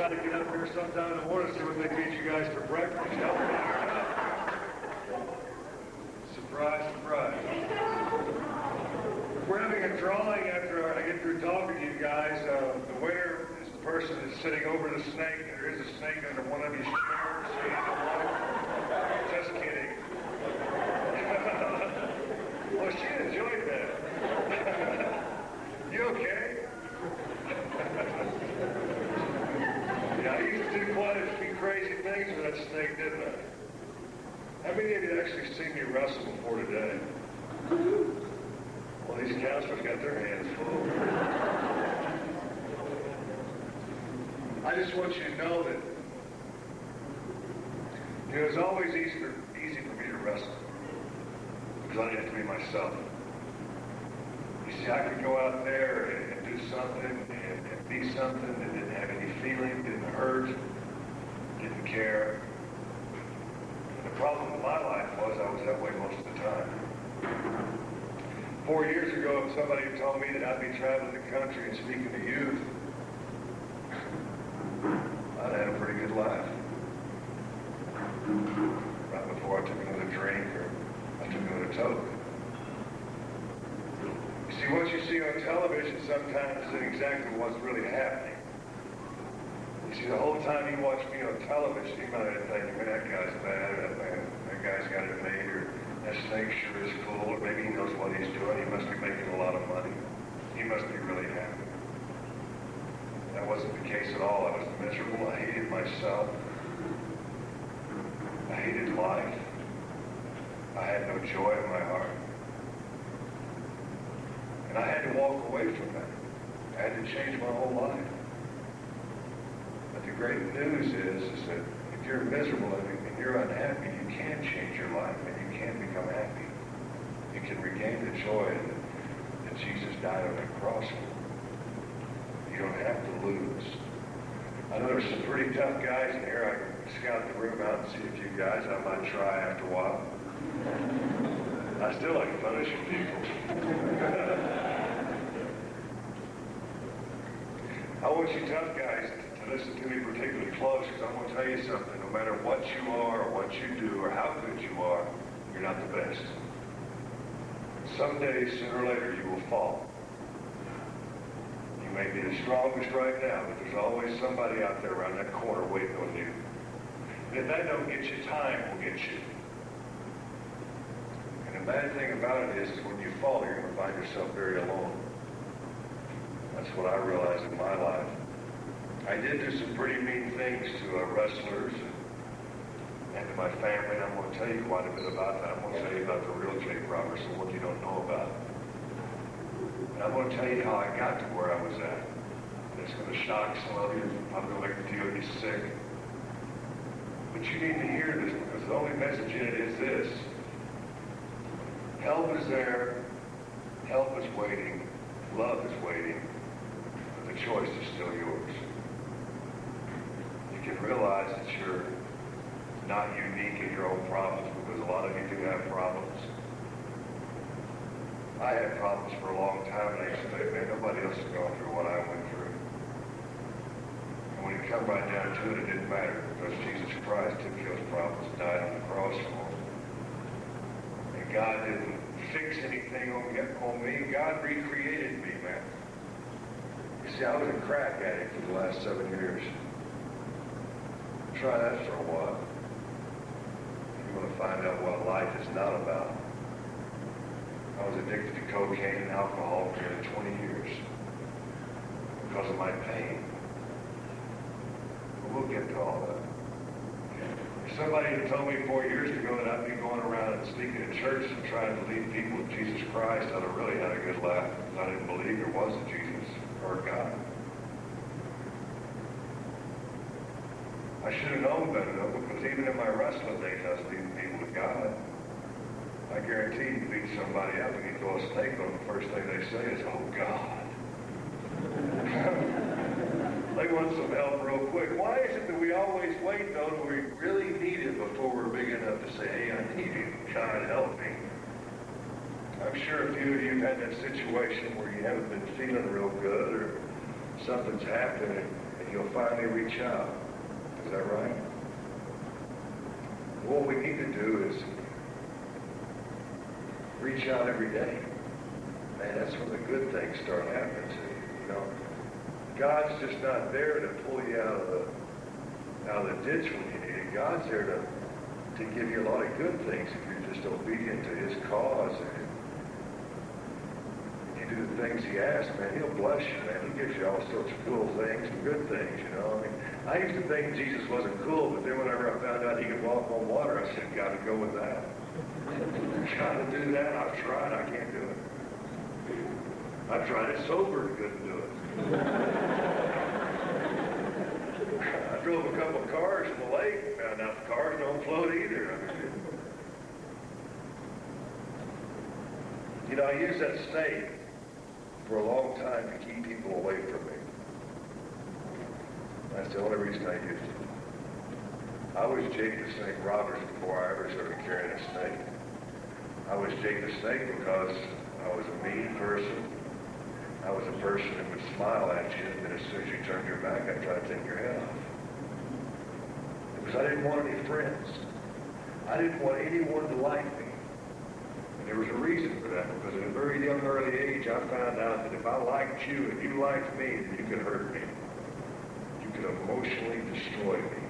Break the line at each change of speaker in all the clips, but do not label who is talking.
got to get up here sometime in the morning and see what they feed you guys for breakfast. Help me there. Surprise, surprise. We're having a drawing after I get through talking to you guys. The winner is the person that's sitting over the snake. There is a snake under one of these chairs. Just kidding. Well, she enjoyed that. You okay? Yeah, I used to do quite a few crazy things with that snake, didn't I? How many of you actually seen me wrestle before today? Well, these counselors got their hands full. I just want you to know that, it's always easy for me to wrestle because I didn't have to be myself. You see, I could go out there and do something and be something that didn't have any feeling, didn't hurt, didn't care. And the problem with my life was I was that way most of the time. 4 years ago, if somebody had told me that I'd be traveling the country and speaking to youth, I'd had a pretty good life. Right before I took another drink or I took another toke. You see, what you see on television sometimes isn't exactly what's really happening. You see, the whole time you watch me on television, you might have thinking, man, that guy's bad, or that guy's got it made, or that snake sure is cool, or maybe he knows what he's doing. He must be making a lot of money. He must be really happy. That wasn't the case at all. I was miserable. I hated myself. I hated life. I had no joy in my heart. And I had to walk away from that. I had to change my whole life. But the great news is that if you're miserable and you're unhappy, you can change your life and you can become happy. You can regain the joy that Jesus died on the cross for. You don't have to lose. I know there's some pretty tough guys in here. I can scout the room out and see a few guys I might try after a while. I still like punishing people. I want you tough guys to listen to me particularly close, because I'm going to tell you something. No matter what you are or what you do or how good you are, you're not the best. Someday, sooner or later, you will fall. You may be the strongest right now, but there's always somebody out there around that corner waiting on you. And if that don't get you, time will get you. And the bad thing about it is when you fall, you're going to find yourself very alone. That's what I realized in my life. I did do some pretty mean things to wrestlers and to my family, and I'm going to tell you quite a bit about that. I'm going to tell you about the real Jake Roberts and what you don't know about. And I'm going to tell you how I got to where I was at. And it's going to shock some of you. I'm going to make a few of you sick. But you need to hear this, because the only message in it is this. Help is there. Help is waiting. Love is waiting. But the choice is still yours. You can realize that you're not unique in your own problems, because a lot of you do have problems. I had problems for a long time, and I used to think, man, nobody else has gone through what I went through. And when you come right down to it, it didn't matter, because Jesus Christ took those problems and died on the cross for them. And God didn't fix anything on me. God recreated me, man. You see, I was a crack addict for the last 7 years. Try that for a while. You're going to find out what life is not about. I was addicted to cocaine and alcohol for nearly 20 years because of my pain. But we'll get to all that. If somebody had told me 4 years ago that I'd be going around and speaking at church and trying to lead people to Jesus Christ, I'd have really had a good laugh, because I didn't believe there was a Jesus or a God. I should have known better, though, because even in my wrestling days, I was leading people to God. I guarantee you beat somebody up and you throw a snake on them, the first thing they say is, oh, God. They want some help real quick. Why is it that we always wait, though, till we really need it before we're big enough to say, hey, I need you. God, help me. I'm sure a few of you have had that situation where you haven't been feeling real good, or something's happened, and and you'll finally reach out. Is that right? What we need to do is reach out every day. Man, that's when the good things start happening to you. You know, God's just not there to pull you out of the ditch when you need it. God's there to give you a lot of good things if you're just obedient to His cause and you do the things He asks. Man, He'll bless you. Man, He gives you all sorts of cool things and good things. You know, I mean, I used to think Jesus wasn't cool, but then whenever I found out He could walk on water, I said, got to go with that. Got to do that. I've tried. I can't do it. I tried it sober and couldn't do it. I drove a couple of cars in the lake and found out the cars don't float either. You know, I used that snake for a long time to keep people away from me. That's the only reason I used it. I was Jake the Snake Roberts before I ever started carrying a snake. I was Jake the Snake because I was a mean person. I was a person that would smile at you, and then as soon as you turned your back, I'd try to take your head off. Because I didn't want any friends. I didn't want anyone to like me. And there was a reason for that, because at a very young, early age, I found out that if I liked you and you liked me, then you could hurt me. You could emotionally destroy me.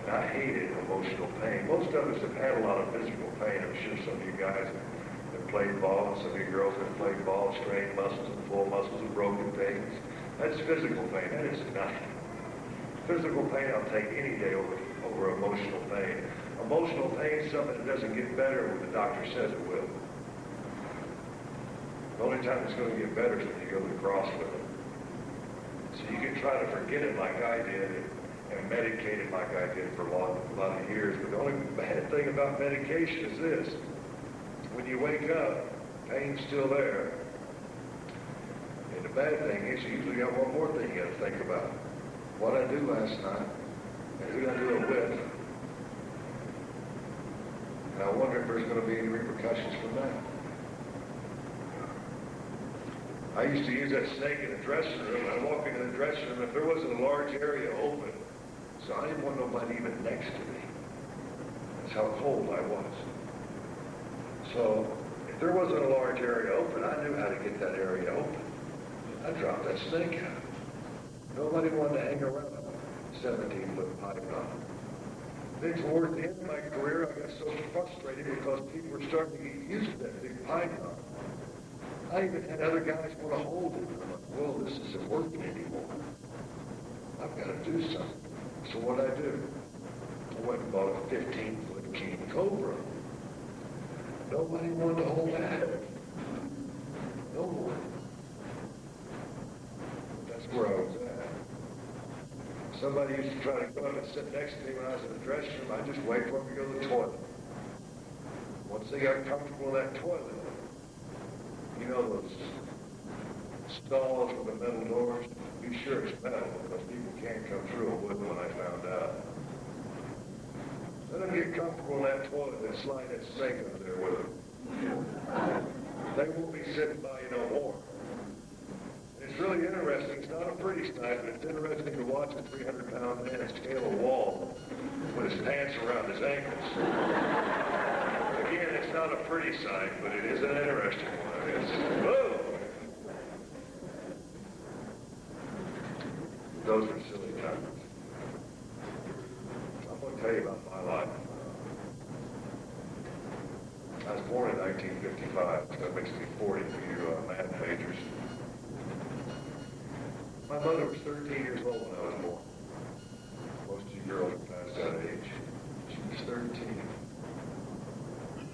And I hated emotional pain. Most of us have had a lot of physical pain. I'm sure some of you guys have played ball, and some of you girls have played ball, strained muscles and full muscles and broken things. That's physical pain. That is nothing. Physical pain I'll take any day over emotional pain. Emotional pain is something that doesn't get better when the doctor says it will. The only time it's going to get better is when you go to the cross with it. So you can try to forget it like I did and medicate it like I did for a lot of years. But the only bad thing about medication is this. When you wake up, pain's still there. And the bad thing is you usually got one more thing you got to think about. What I do last night, and who did I do it with? And I wonder if there's going to be any repercussions from that. I used to use that snake in the dressing room. I'd walk into the dressing room if there wasn't a large area open. So I didn't want nobody even next to me. That's how cold I was. So, if there wasn't a large area open, I knew how to get that area open. I dropped that snake out. Nobody wanted to hang around a 17-foot python. Then towards the end of my career, I got so frustrated because people were starting to get used to that big python. I even had other guys want to hold it. I'm like, well, this isn't working anymore. I've got to do something. So what I do? I went and bought a 15-foot king cobra. Nobody wanted to hold that. No one. That's where I was at. Somebody used to try to go up and sit next to me when I was in the dressing room. I'd just wait for them to go to the toilet. Once they got comfortable in that toilet, you know those stalls with the metal doors? Be sure it's metal because people can't come through a wood when I found out. Let them get comfortable in that toilet and slide that snake under there with them. They won't be sitting by you no more. And it's really interesting. It's not a pretty sight, but it's interesting to watch a 300-pound man scale a wall with his pants around his ankles. Again, it's not a pretty sight, but it is an interesting one. It's, whoa! Those are silly times. I'm going to tell you about my life. I was born in 1955, so that makes me 40 for you math majors. My mother was 13 years old when I was born. Most of you girls are past that age. She was 13.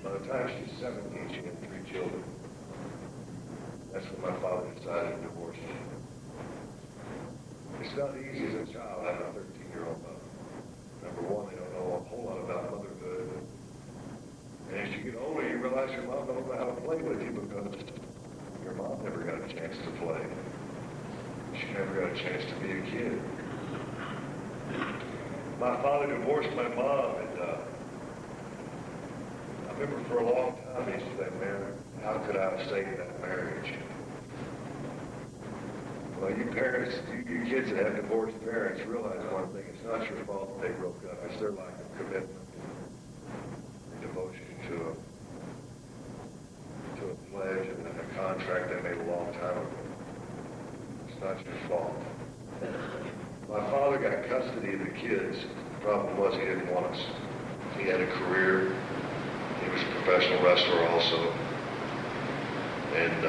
By the time she was 17, she had 3 children. That's when my father decided to divorce her. It's not easy as a child having a 13-year-old mother. Number one, they don't know a whole lot about motherhood. And as you get older, you realize your mom don't know how to play with you because your mom never got a chance to play. She never got a chance to be a kid. My father divorced my mom, and I remember for a long time he used to say, man, how could I have saved that marriage? Well, you parents, you kids that have divorced parents, realize one thing: it's not your fault that they broke up. It's their lack of commitment, and devotion to a pledge and a contract they made a long time ago. It's not your fault. My father got custody of the kids. The problem was he didn't want us. He had a career. He was a professional wrestler also. And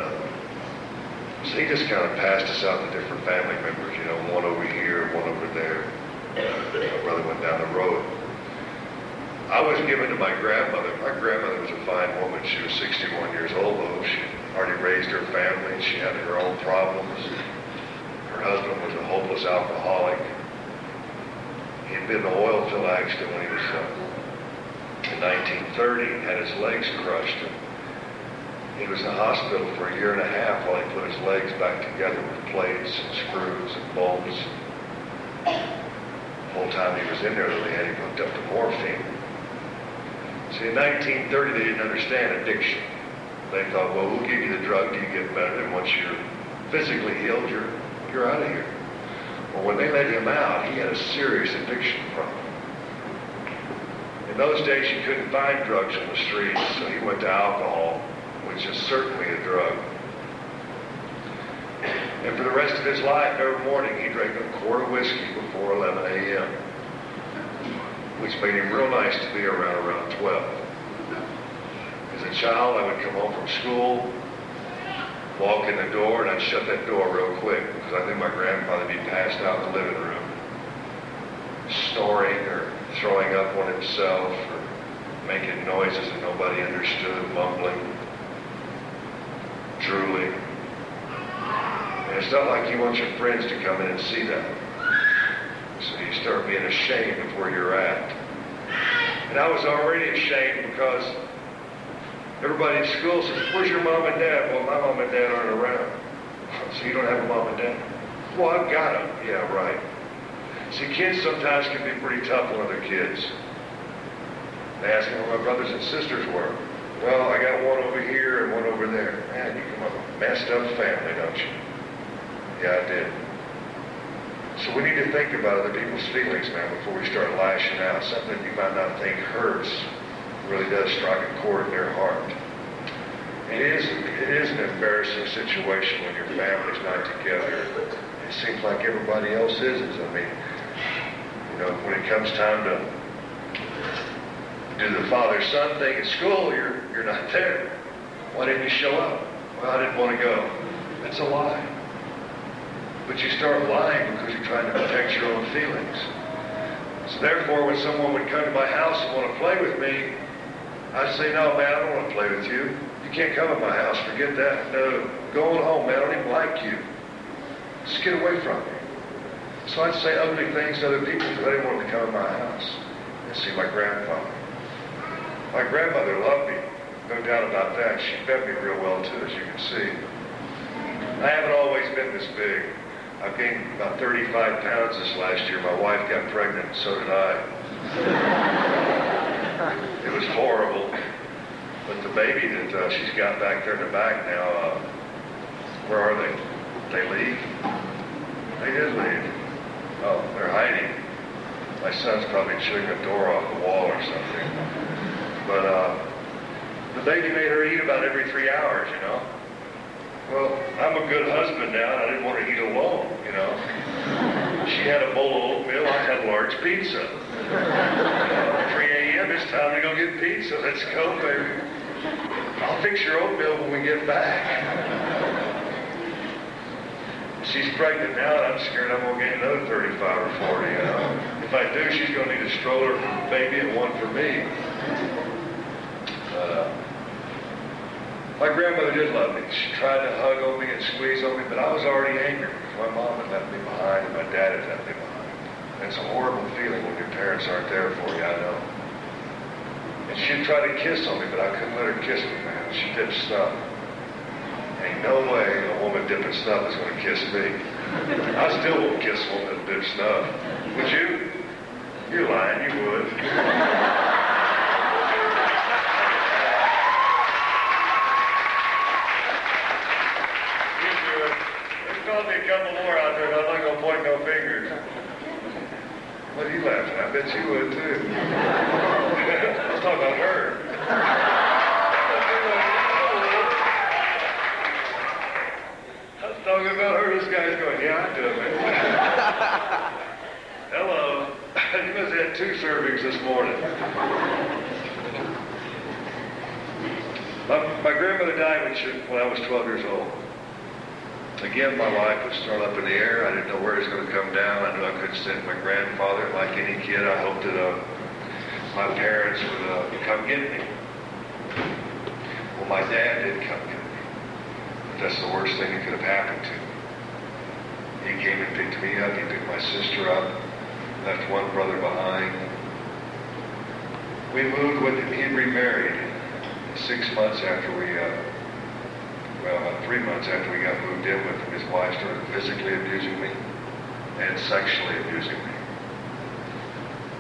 so he just kind of passed us out to different family members, you know, one over here, one over there. My brother went down the road. I was given to my grandmother. My grandmother was a fine woman. She was 61 years old, though. She already raised her family. She had her own problems. Her husband was a hopeless alcoholic. He had been in an oil field accident when he was in 1930, had his legs crushed. He was in the hospital for a year and a half while he put his legs back together with plates and screws and bolts. The whole time he was in there, they had him hooked up to morphine. See, in 1930, they didn't understand addiction. They thought, well, we'll give you the drug till you get better, and once you're physically healed, you're out of here. Well, when they let him out, he had a serious addiction problem. In those days, you couldn't find drugs on the streets, so he went to alcohol, which is certainly a drug. And for the rest of his life, every morning, he drank a quart of whiskey before 11 a.m., which made him real nice to be around 12. As a child, I would come home from school, walk in the door, and I'd shut that door real quick because I knew my grandfather would be passed out in the living room, snoring or throwing up on himself or making noises that nobody understood, mumbling, drooling. And it's not like you want your friends to come in and see that. So you start being ashamed of where you're at. And I was already ashamed because everybody in school says, where's your mom and dad? Well, my mom and dad aren't around. So you don't have a mom and dad? Well, I've got them. Yeah, right. See, kids sometimes can be pretty tough on other kids. They ask me where my brothers and sisters were. Well, I got one over here and one over there. Man, you come up with a messed up family, don't you? Yeah, I did. So we need to think about other people's feelings, man, before we start lashing out. Something you might not think hurts really does strike a chord in their heart. It is an embarrassing situation when your family's not together. It seems like everybody else isn't. I mean, you know, when it comes time to do the father-son thing at school, you're not there. Why didn't you show up? Well, I didn't want to go. That's a lie. But you start lying because you're trying to protect your own feelings. So therefore, when someone would come to my house and want to play with me, I'd say, no, man, I don't want to play with you. You can't come to my house. Forget that. No, go on home, man. I don't even like you. Just get away from me. So I'd say ugly things to other people because I didn't want them to come to my house and see my grandfather. My grandmother loved me. No doubt about that. She fed me real well, too, as you can see. I haven't always been this big. I've gained about 35 pounds this last year. My wife got pregnant, and so did I. It was horrible. But the baby that she's got back there in the back now, where are they? They leave? They did leave. Oh, they're hiding. My son's probably chewing a door off the wall or something. But the baby made her eat about every 3 hours, you know. Well, I'm a good husband now, and I didn't want to eat alone, you know. She had a bowl of oatmeal, I had large pizza. 3 a.m., it's time to go get pizza. Let's go, baby. I'll fix your oatmeal when we get back. She's pregnant now, and I'm scared I'm going to gain another 35 or 40, you know. If I do, she's going to need a stroller for the baby and one for me. My grandmother did love me. She tried to hug on me and squeeze on me, but I was already angry because my mom had left me behind and my dad had left me behind. And it's a horrible feeling when your parents aren't there for you, I know. And she'd try to kiss on me, but I couldn't let her kiss me, man. She dipped snuff. Ain't no way a woman dipping snuff is going to kiss me. I still won't kiss a woman that dips snuff. Would you? You're lying, you would. must be a couple more out there, but I'm not going to point no fingers. What are you laughing? I bet you would too. Let's talk about her. I was talking about her. This guy's going, yeah, I do it, man. Hello. You must have had 2 servings this morning. My grandmother died when I was 12 years old. Again, my life was thrown up in the air. I didn't know where it was going to come down. I knew I couldn't send my grandfather. Like any kid, I hoped that my parents would come get me. Well, my dad did come get me. But that's the worst thing that could have happened to me. He came and picked me up. He picked my sister up. Left one brother behind. We moved with him. He had remarried 6 months after about 3 months after we got moved in with him. His wife started physically abusing me and sexually abusing me.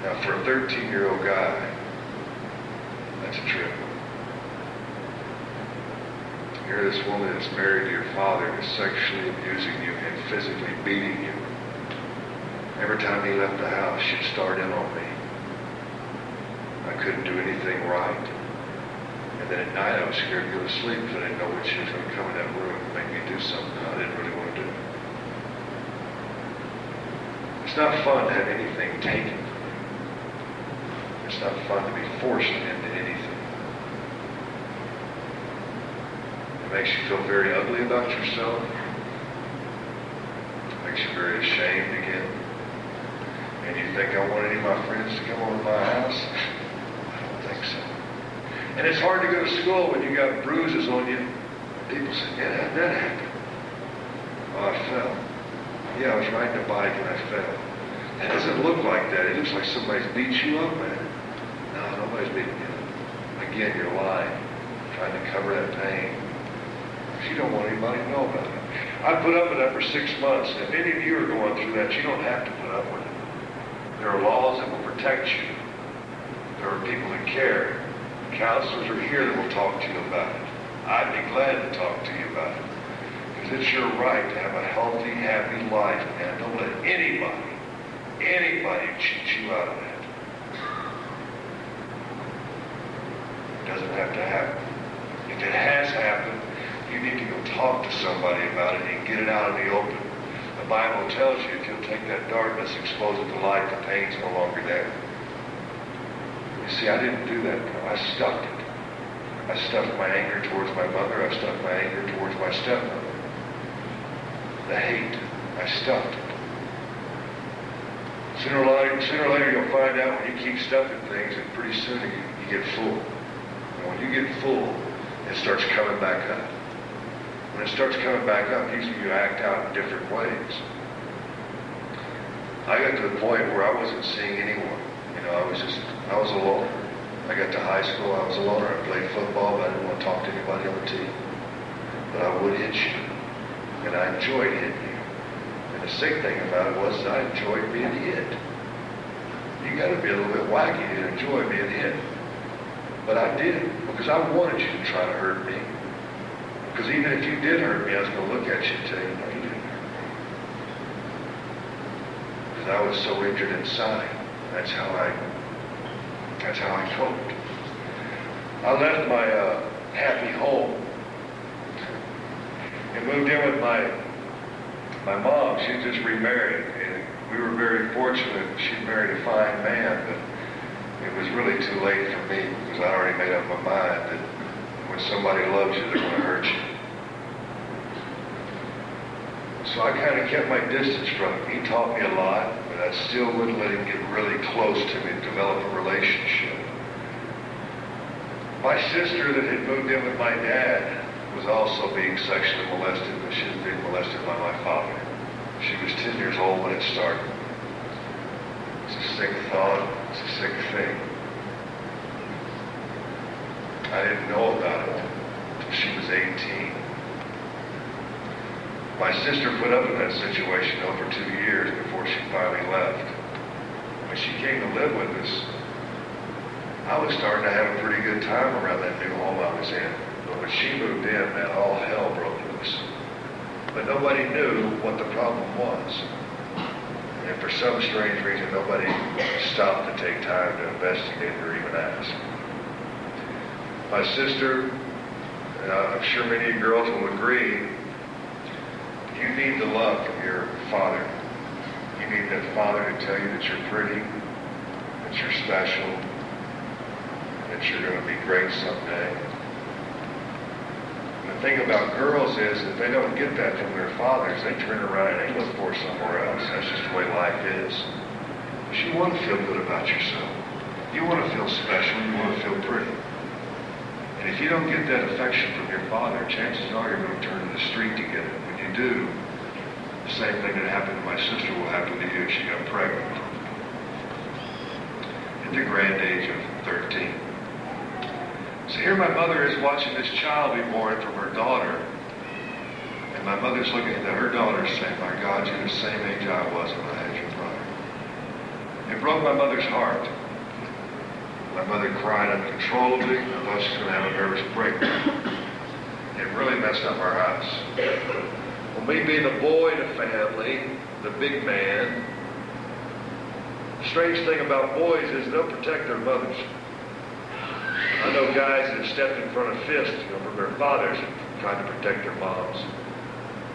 Now, for a 13-year-old guy, that's a trip. Here, this woman that's married to your father is sexually abusing you and physically beating you. Every time he left the house, she'd start in on me. I couldn't do anything right. And then at night, I was scared to go to sleep because I didn't know when she was going to come in that room and make me do something I didn't really want to do. It's not fun to have anything taken from you. It's not fun to be forced into anything. It makes you feel very ugly about yourself. It makes you very ashamed again. And you think, I want any of my friends to come over to my house? I don't think so. And it's hard to go to school when you got bruises on you. People say, yeah, how'd that happen? Oh, I fell. Yeah, I was riding a bike and I fell. That doesn't look like that. It looks like somebody's beat you up, man. No, nobody's beating you up. Again, you're lying, trying to cover that pain. You don't want anybody to know about it. I put up with that for 6 months. And if any of you are going through that, you don't have to put up with it. There are laws that will protect you. There are people that care. Counselors are here that will talk to you about it. I'd be glad to talk to you about it. Because it's your right to have a healthy, happy life, man. Don't let anybody cheat you out of that. It doesn't have to happen. If it has happened, you need to go talk to somebody about it and get it out in the open. The Bible tells you if you'll take that darkness, expose it to light, the pain's no longer there. You see, I didn't do that. I stuffed it. I stuffed my anger towards my mother. I stuffed my anger towards my stepmother. The hate, I stuffed it. Sooner or later you'll find out when you keep stuffing things that pretty soon you get full. And when you get full, it starts coming back up. When it starts coming back up, usually you act out in different ways. I got to the point where I wasn't seeing anyone. I was alone. I got to high school, I was alone. I played football, but I didn't want to talk to anybody on the team. But I would hit you. And I enjoyed hitting you. And the sick thing about it was I enjoyed being hit. You got to be a little bit wacky to enjoy being hit. But I did, because I wanted you to try to hurt me. Because even if you did hurt me, I was going to look at you and tell you, no, you didn't hurt me. Because I was so injured inside. That's how I coped. I left my happy home and moved in with my mom. She had just remarried, and we were very fortunate. She married a fine man, but it was really too late for me because I already made up my mind that when somebody loves you, they're going to hurt you. So I kind of kept my distance from him. He taught me a lot, but I still wouldn't let him get really close to me and develop a relationship. My sister that had moved in with my dad was also being sexually molested, but she was being molested by my father. She was 10 years old when it started. It's a sick thought. It's a sick thing. I didn't know about it until she was 18. My sister put up with that situation over 2 years before she finally left. When she came to live with us, I was starting to have a pretty good time around that new home I was in. But when she moved in, man, all hell broke loose. But nobody knew what the problem was. And for some strange reason, nobody stopped to take time to investigate or even ask. My sister, and I'm sure many of you girls will agree, you need the love from your father. You need that father to tell you that you're pretty, that you're special, that you're going to be great someday. And the thing about girls is if they don't get that from their fathers, they turn around and they look for it somewhere else. That's just the way life is. But you want to feel good about yourself. You want to feel special. You want to feel pretty. And if you don't get that affection from your father, chances are you're going to turn to the street to get it. When you do, the same thing that happened to my sister will happen to you. She got pregnant at the grand age of 13. So here my mother is watching this child be born from her daughter. And my mother's looking at her daughter saying, my God, you're the same age I was when I had your brother. It broke my mother's heart. My mother cried uncontrollably. I thought she was going to have a nervous breakdown. It really messed up our house. Well, me being the boy in the family, the big man, the strange thing about boys is they'll protect their mothers. I know guys that have stepped in front of fists, from their fathers and tried to protect their moms.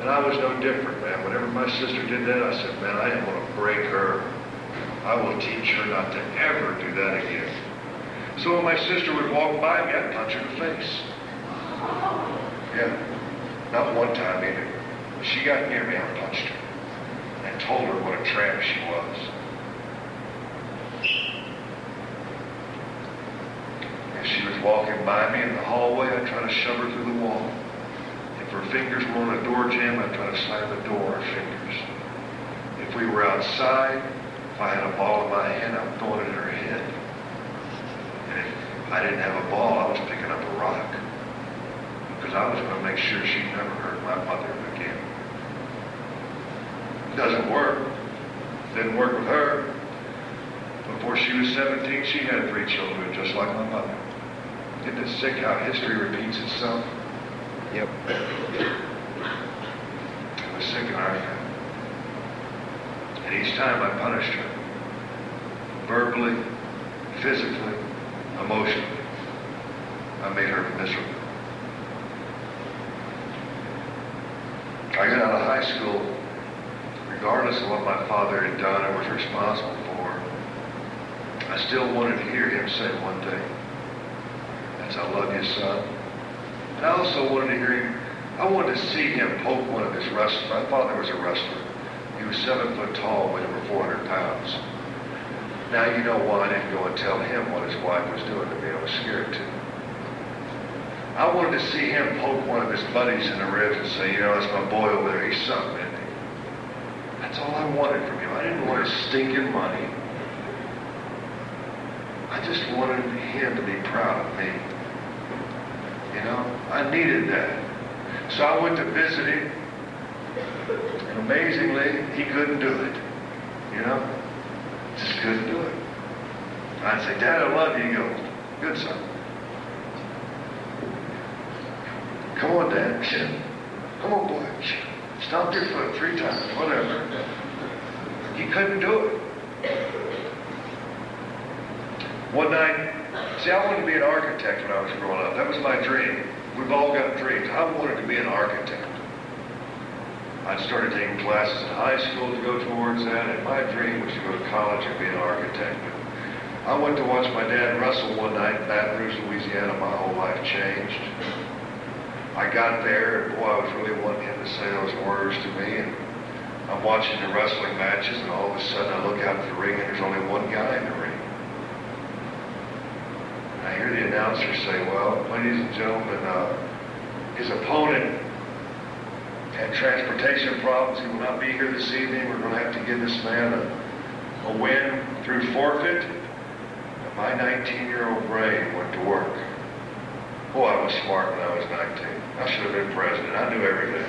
And I was no different, man. Whenever my sister did that, I said, man, I am going to break her. I will teach her not to ever do that again. So when my sister would walk by me, I'd punch her in the face. Yeah, not one time either. When she got near me, I punched her and told her what a tramp she was. If she was walking by me in the hallway, I'd try to shove her through the wall. If her fingers were on a door jamb, I'd try to slam the door with her fingers. If we were outside, if I had a ball in my hand, I'd throw it in her head. And if I didn't have a ball, I was picking up a rock. Because I was going to make sure she'd never hurt my mother again. It doesn't work. Didn't work with her. Before she was 17, she had 3 children, just like my mother. Isn't it sick how history repeats itself?
Yep.
It was sick in our family. And each time I punished her. Verbally, physically, emotionally. I made her miserable. I got out of high school, regardless of what my father had done or was responsible for, I still wanted to hear him say one thing. That's, I love you, son. And I also wanted to hear him, I wanted to see him poke one of his wrestlers. My father was a wrestler. He was 7 foot tall, weighed over 400 pounds. Now you know why I didn't go and tell him what his wife was doing to me. I was scared to. I wanted to see him poke one of his buddies in the ribs and say, you know, that's my boy over there. He's something, isn't he? That's all I wanted from him. I didn't want his stinking money. I just wanted him to be proud of me. You know, I needed that. So I went to visit him, and amazingly, he couldn't do it. You know, just couldn't do it. I'd say, Dad, I love you. He goes, good, son. Come on, Dad. Come on, boy. Stomp your foot 3 times, whatever. He couldn't do it. One night, see, I wanted to be an architect when I was growing up. That was my dream. We've all got dreams. I wanted to be an architect. I started taking classes in high school to go towards that, and my dream was to go to college and be an architect. I went to watch my dad wrestle one night in Baton Rouge, Louisiana. My whole life changed. I got there, and boy, I was really wanting him to say those words to me. And I'm watching the wrestling matches, and all of a sudden I look out at the ring, and there's only one guy in the ring. And I hear the announcer say, well, ladies and gentlemen, his opponent had transportation problems. He will not be here this evening. We're going to have to give this man a win through forfeit. And my 19-year-old brain went to work. Boy, I was smart when I was 19. I should have been president. I knew everything.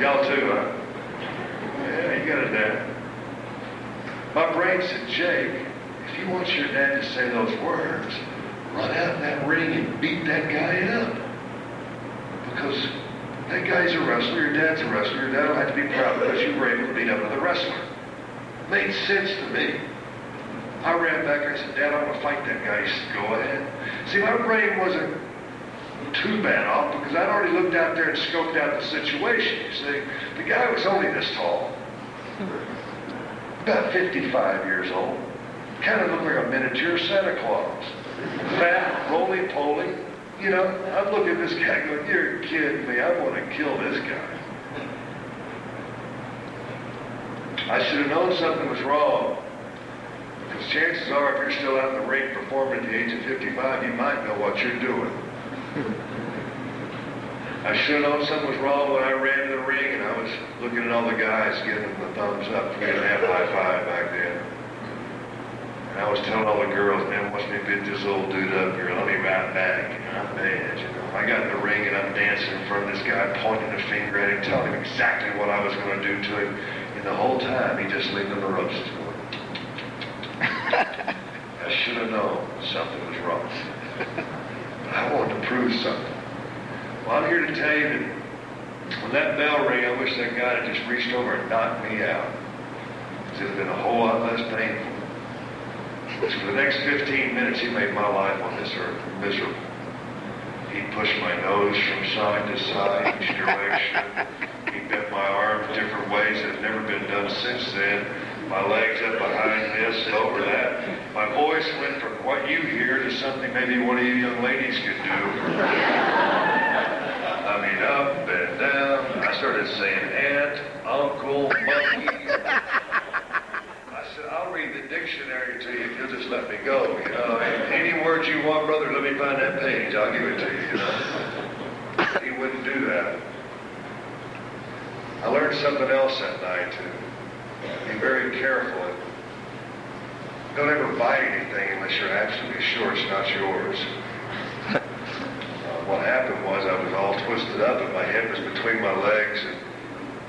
Y'all too, huh? Yeah, you got a dad. My brain said, Jake, if you want your dad to say those words, run out in that ring and beat that guy up. Because that guy's a wrestler, your dad's a wrestler, your dad will have to be proud because you were able to beat up another wrestler. Made sense to me. I ran back and I said, Dad, I want to fight that guy. He said, go ahead. See, my brain wasn't too bad off because I'd already looked out there and scoped out the situation. You see, the guy was only this tall, about 55 years old. Kind of looked like a miniature Santa Claus. Fat, roly-poly. You know, I'm looking at this guy going, you're kidding me. I want to kill this guy. I should have known something was wrong. Because chances are, if you're still out in the ring performing at the age of 55, you might know what you're doing. I should have known something was wrong when I ran to the ring and I was looking at all the guys giving them the thumbs up. We didn't have high five back then. And I was telling all the girls, man, watch me beat this old dude up here. Let me right back. You know, I'm bad, you know. I got in the ring and I'm dancing in front of this guy, pointing a finger at him, telling him exactly what I was going to do to him. And the whole time, he just leaned on the ropes. I should have known something was wrong. But I wanted to prove something. Well, I'm here to tell you that when that bell rang, I wish that guy had just reached over and knocked me out. It would have been a whole lot less painful. Because for the next 15 minutes, he made my life on this earth miserable. He pushed my nose from side to side each direction. He bent my arms different ways that have never been done since then. My legs up behind this, over that. My voice went from what you hear to something maybe one of you young ladies could do. I mean, up and down. I started saying aunt, uncle, monkey. I said, I'll read the dictionary to you if you'll just let me go. You know, any words you want, brother, let me find that page. I'll give it to you, you know. He wouldn't do that. I learned something else that night, too. Be very careful. Don't ever buy anything unless you're absolutely sure it's not yours. What happened was I was all twisted up and my head was between my legs and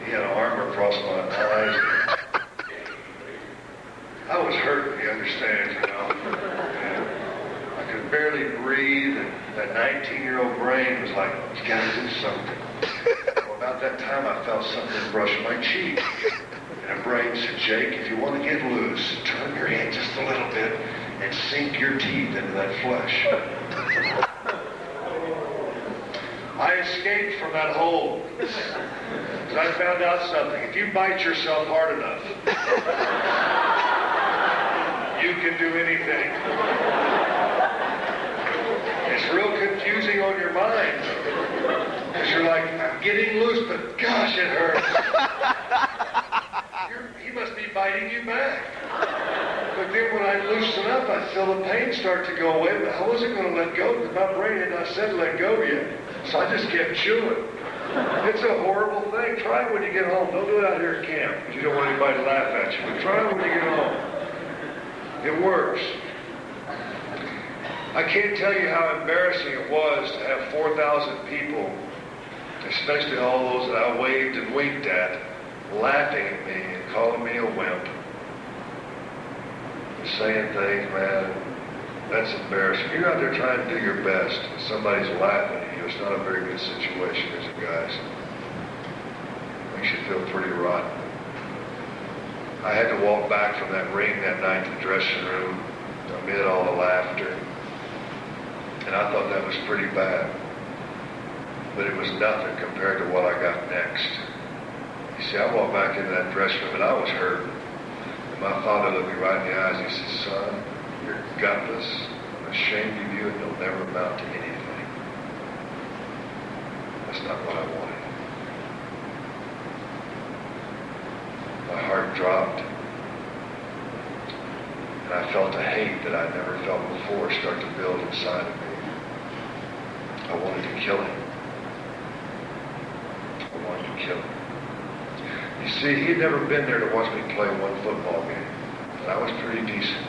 he had an arm across my eyes. I was hurting, you understand, you know. And I could barely breathe and that 19-year-old brain was like, you gotta do something. Well, about that time I felt something brush my cheek. And her brain said, Jake, if you want to get loose, turn your head just a little bit and sink your teeth into that flesh. I escaped from that hole. Because I found out something. If you bite yourself hard enough, you can do anything. It's real confusing on your mind. Because you're like, I'm getting loose, but gosh, it hurts. He must be biting you back. But then when I loosen up, I feel the pain start to go away, but I wasn't going to let go because my brain had not said let go yet. So I just kept chewing. It's a horrible thing. Try it when you get home. Don't do it out here at camp because you don't want anybody to laugh at you. But try it when you get home. It works. I can't tell you how embarrassing it was to have 4,000 people, especially all those that I waved and winked at, laughing at me and calling me a wimp. Saying things, man, that's embarrassing. You're out there trying to do your best and somebody's laughing at you. It's not a very good situation, is it, guys? Makes you feel pretty rotten. I had to walk back from that ring that night to the dressing room amid all the laughter. And I thought that was pretty bad. But it was nothing compared to what I got next. You see, I walked back into that dressing room and I was hurt. And my father looked me right in the eyes and he said, son, you're gutless. I'm ashamed of you and you'll never amount to anything. That's not what I wanted. My heart dropped. And I felt a hate that I'd never felt before start to build inside of me. I wanted to kill him. I wanted to kill him. You see, he'd never been there to watch me play one football game, and I was pretty decent.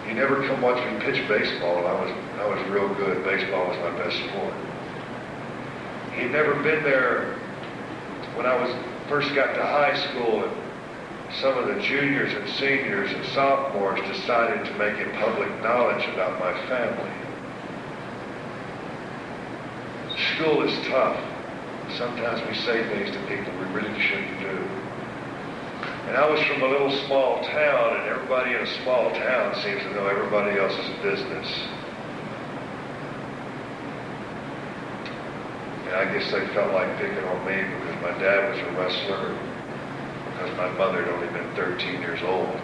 He never come watch me pitch baseball, and I was real good. Baseball was my best sport. He'd never been there when I first got to high school, and some of the juniors and seniors and sophomores decided to make it public knowledge about my family. School is tough. Sometimes we say things to people we really shouldn't do. And I was from a little small town, and everybody in a small town seems to know everybody else's business. And I guess they felt like picking on me because my dad was a wrestler, because my mother had only been 13 years old.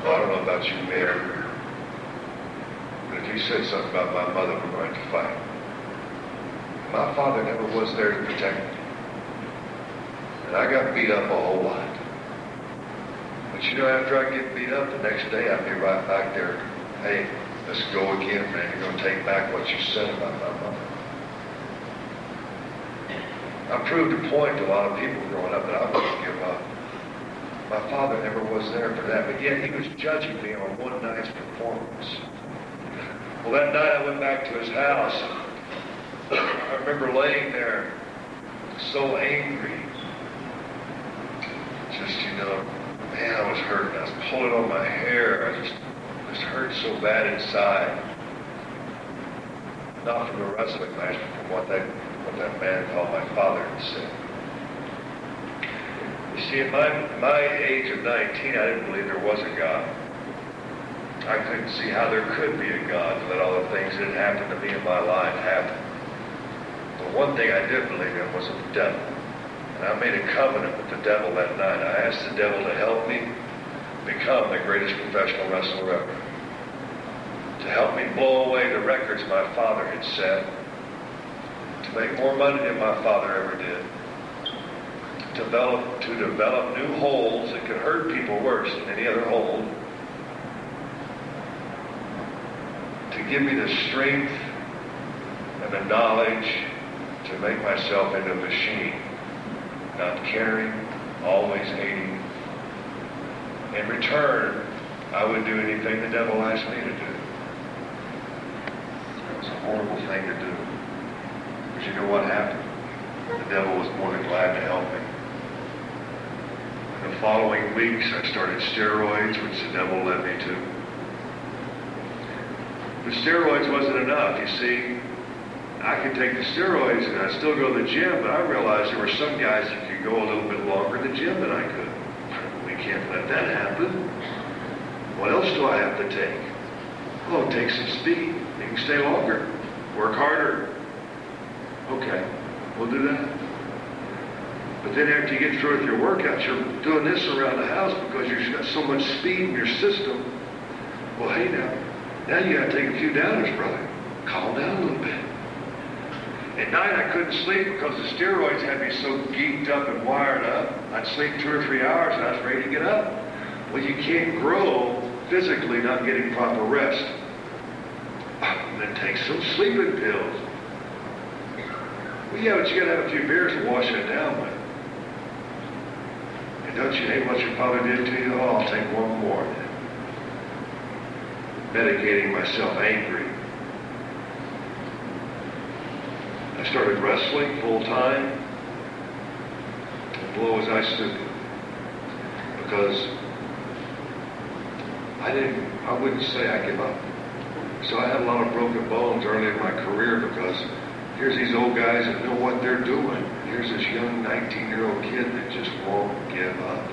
Well, I don't know about you men, but if you said something about my mother, we're going to fight. My father never was there to protect me. And I got beat up a whole lot. But you know, after I get beat up, the next day I'd be right back there. Hey, let's go again, man. You're going to take back what you said about my mother. I proved a point to a lot of people growing up that I wouldn't give up. My father never was there for that, but yet he was judging me on one night's performance. Well, that night I went back to his house. I remember laying there so angry. Just, man, I was hurting. I was pulling on my hair. I just hurt so bad inside. Not from the wrestling match, but from what that man called my father had said. You see, at my age of 19, I didn't believe there was a God. I couldn't see how there could be a God to let all the things that had happened to me in my life happen. But one thing I did believe in was the devil. And I made a covenant with the devil that night. I asked the devil to help me become the greatest professional wrestler ever. To help me blow away the records my father had set. To make more money than my father ever did. To develop new holds that could hurt people worse than any other hold. To give me the strength and the knowledge to make myself into a machine. Not caring, always hating. In return, I would do anything the devil asked me to do. It was a horrible thing to do. But you know what happened? The devil was more than glad to help me. In the following weeks, I started steroids, which the devil led me to. But steroids wasn't enough. You see, I could take the steroids and I'd still go to the gym, but I realized there were some guys that could go a little bit longer in the gym than I could. We can't let that happen. What else do I have to take? Oh, take some speed. You can stay longer. Work harder. Okay, we'll do that. But then after you get through with your workouts, you're doing this around the house because you've got so much speed in your system. Well, hey now you got to take a few downers, brother. Calm down a little bit. At night I couldn't sleep because the steroids had me so geeked up and wired up. I'd sleep 2 or 3 hours and I was ready to get up. Well, you can't grow physically not getting proper rest. And then take some sleeping pills. Well, yeah, but you got to have a few beers to wash that down with. And don't you hate what your father did to you? Oh, I'll take one more then. Medicating myself angry. I started wrestling full time, as low as I stood, because I wouldn't say I give up. So I had a lot of broken bones early in my career because here's these old guys that know what they're doing. Here's this young 19-year-old kid that just won't give up.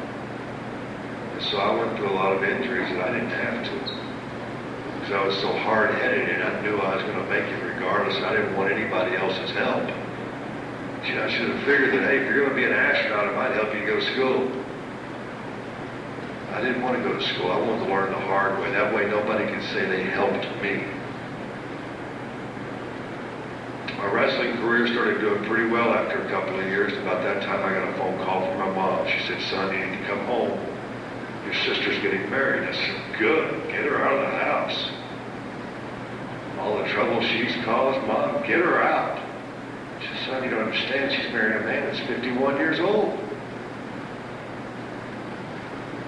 And so I went through a lot of injuries that I didn't have to. Because I was so hard-headed and I knew I was going to make it regardless. I didn't want anybody else's help. You know, I should have figured that, hey, if you're going to be an astronaut, it might help you go to school. I didn't want to go to school. I wanted to learn the hard way. That way nobody could say they helped me. My wrestling career started doing pretty well after a couple of years. About that time, I got a phone call from my mom. She said, son, you need to come home. Your sister's getting married. I said, good. Get her out of the house. All the trouble she's caused, Mom, get her out. She said, son, you don't understand. She's married a man that's 51 years old.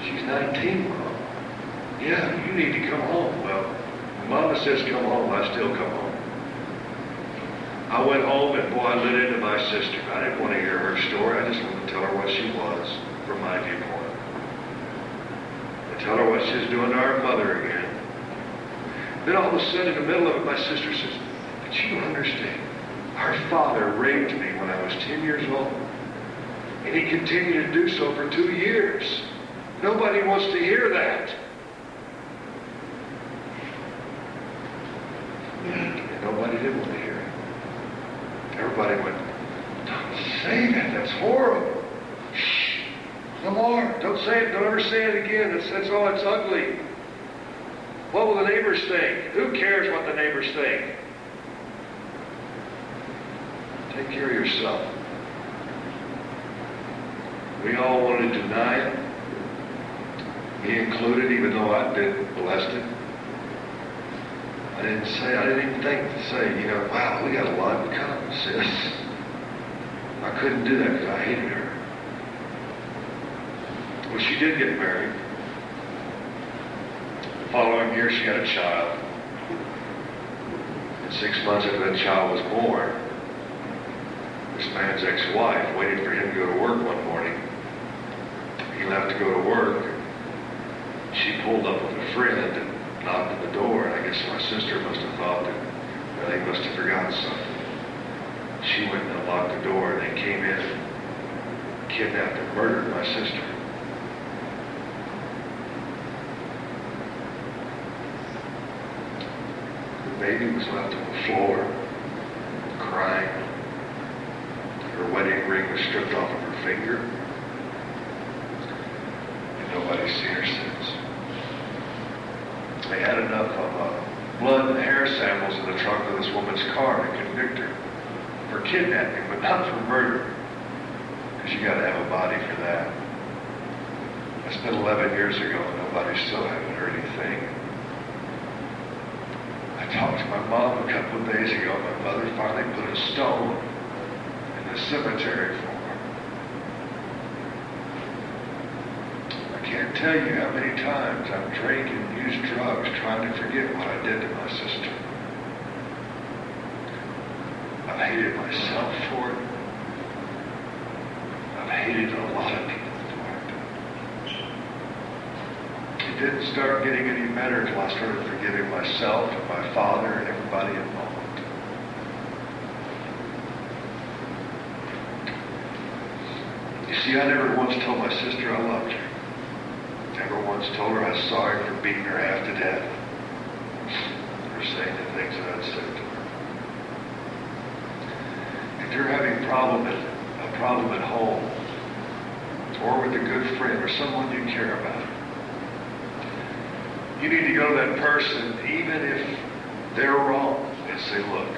She's 19, Mom. Yeah, you need to come home. Well, when Mama says come home, I still come home. I went home and, boy, I lit into my sister. I didn't want to hear her story. I just wanted to tell her what she was from my viewpoint. Tell her what she's doing to our mother again. Then all of a sudden, in the middle of it, my sister says, but you don't understand. Our our father raped me when I was 10 years old. And he continued to do so for 2 years. Nobody wants to hear that. And nobody did want to hear it. Everybody went, don't say that. That's horrible. Shh. No more. Don't say it. Don't ever say it again. That's all. It's ugly. What will the neighbors think? Who cares what the neighbors think? Take care of yourself. We all want to deny it. Me included, even though I've been molested. I didn't even think to say, wow, we got a lot in common, sis. I couldn't do that because I hated her. Well, she did get married. The following year, she had a child. And 6 months after that child was born, this man's ex-wife waited for him to go to work one morning. He left to go to work. She pulled up with a friend and knocked at the door. And I guess my sister must have thought that he must have forgotten something. She went and unlocked the door, and they came in and kidnapped and murdered my sister. The baby was left on the floor, crying. Her wedding ring was stripped off of her finger. And nobody's seen her since. They had enough blood and hair samples in the trunk of this woman's car to convict her for kidnapping, but not for murder. Because you got to have a body for that. That's been 11 years ago, and nobody still haven't heard anything. I talked to my mom a couple of days ago. My mother finally put a stone in the cemetery for her. I can't tell you how many times I've drank and used drugs trying to forget what I did to my sister. I've hated myself for it. I've hated a lot of people for it. It didn't start getting any better until I started forgiving myself and my father and everybody involved. You see, I never once told my sister I loved her. Never once told her I was sorry for beating her half to death. Or saying the things that I'd said to her. If you're having a problem at home, or with a good friend, or someone you care about, you need to go to that person, even if they're wrong, and say, look,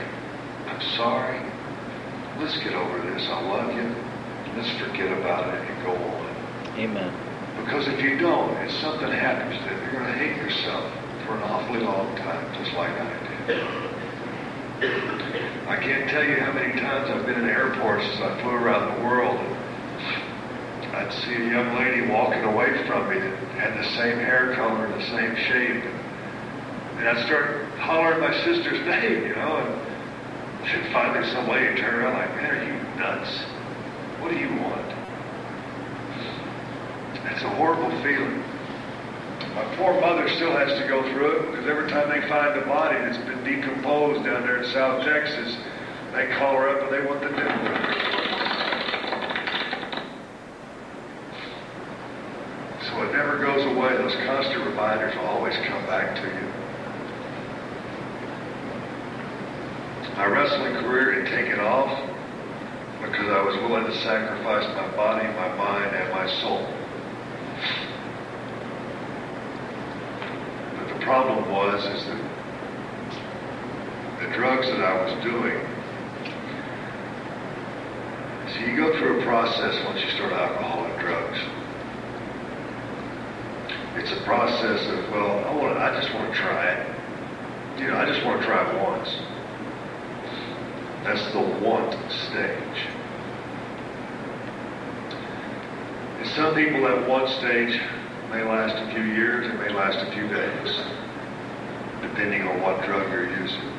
I'm sorry. Let's get over this. I love you. Let's forget about it and go on.
Amen.
Because if you don't, and something happens to you, you're going to hate yourself for an awfully long time, just like I did. I can't tell you how many times I've been in airports as I flew around the world, and I'd see a young lady walking away from me that had the same hair color and the same shape. And I'd start hollering my sister's name, and finally some lady turned around like, man, are you nuts? What do you want? It's a horrible feeling. My poor mother still has to go through it because every time they find a body that's been decomposed down there in South Texas, they call her up and they want the death penalty. So it never goes away. Those constant reminders will always come back to you. My wrestling career had taken off because I was willing to sacrifice my body, my mind, and my soul. But the problem is that the drugs that I was doing, so you go through a process once you start alcohol and drugs. It's a process of, I just want to try it. I just want to try it once. That's the want stage. And some people, that want stage may last a few years, it may last a few days, depending on what drug you're using.